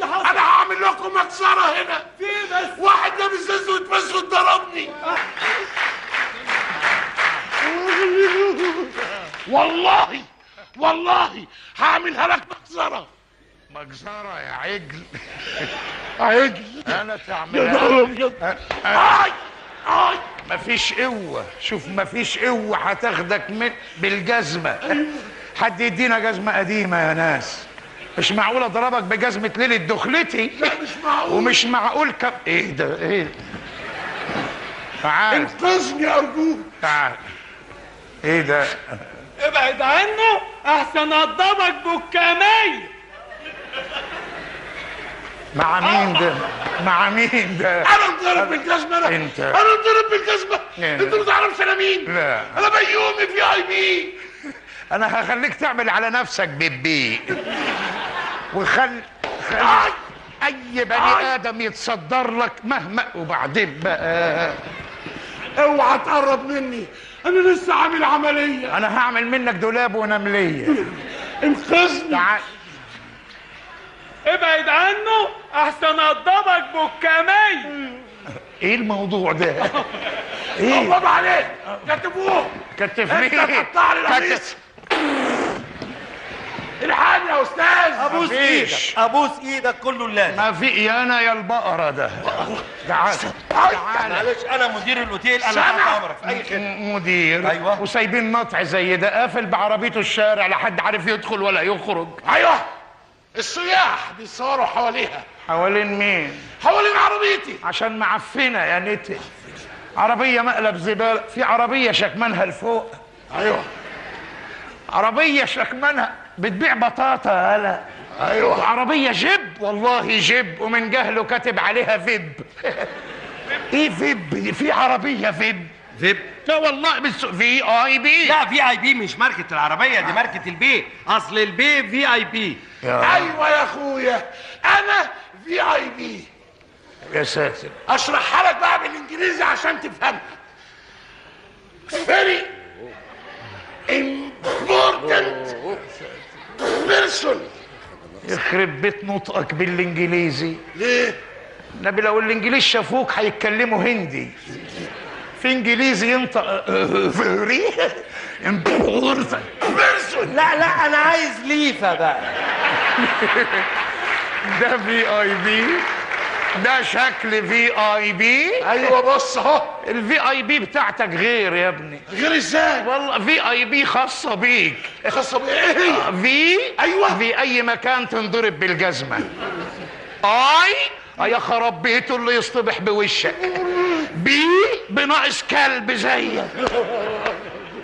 اللي حصل؟ انا هعمل لكم مكسره هنا. في بس واحد لابس اسود في اسود ضربني. والله هعملها لك مكسره. مجزرة يا عجل. عجل انا يا تعملها. نهار ابيض. مفيش قوة، شوف مفيش قوة هتاخدك بالجزمة. حد يدينا جزمة قديمة يا ناس. مش معقول اضربك بجزمة ليلة دخلتي. لا مش معقول. ومش معقول ايه ده ايه؟ تعال انقذني ارجوك. تعال. ايه ده؟ ابعد عنه احسن اضربك بالكامية. مع مين ده؟ مع مين ده؟ انا اتضرب بالجزمه. انا انت. انا اتضرب بالجزمه. انت. انت ما تعرفش انا مين؟ لا انا بيومي في اي بي. انا هخليك تعمل على نفسك بيبي. وخل اي بني ادم يتصدر لك مهما. وبعدين بقى اوعى تقرب مني، انا لسه عامل عمليه. انا هعمل منك دولاب ونمليه. انقذني. تعال. ابعد عنه احسن اضربك بالكامية. ايه الموضوع ده؟ ايه؟ الله عليك كتبوه. كتفني. انت تقطع لي القميص. الحقني يا استاذ. ابوس مفيش. ايدك ابوس ايدك كله لله. ما في يا انا يا البقرة ده. تعال تعال. معلش انا مدير الاوتيل، انا سامع. تحت امرك في اي خدمه. مدير. أيوة. وسايبين نطع زي ده قافل بعربيته الشارع، لا حد عارف يدخل ولا يخرج. ايوه السياح بيصوروا حواليها. حوالين مين؟ حوالين عربيتي. عشان معفنه يا نتي. عربيه مقلب زباله. في عربيه شكمانها لفوق. ايوه عربيه شكمانها بتبيع بطاطا. هلا. ايوه عربيه جيب، والله جيب، ومن جهله كاتب عليها فيب. ايه فيب؟ في عربيه فيب. فيب؟ لا والله في اي بي. لا في اي بي مش ماركة العربية دي، ماركة البي. اصل البي في اي بي. ايوه يا اخويا انا في اي بي. يا ساتر. اشرحها لك بقى بالانجليزي عشان تفهمها. very important person. يخرب بيت نطقك بالانجليزي. ليه؟ نبي لو الانجليز شافوك هيتكلموا هندي. في انجليزي ينطق فيري امبورتنت بيرسون. لا انا عايز ليفة بقى. ده في اي بي. ده شكل في اي بي. ايوه بص اهو. الفي اي بي بتاعتك غير يا ابني. غير ازاي؟ والله في اي بي خاصه بيك. خاصه بايه؟ ايه هي؟ في ايوه في اي مكان تنضرب بالجزمه. اي يا خراب بيته اللي يصطبح بوشك. بي بناقص كلب زيك.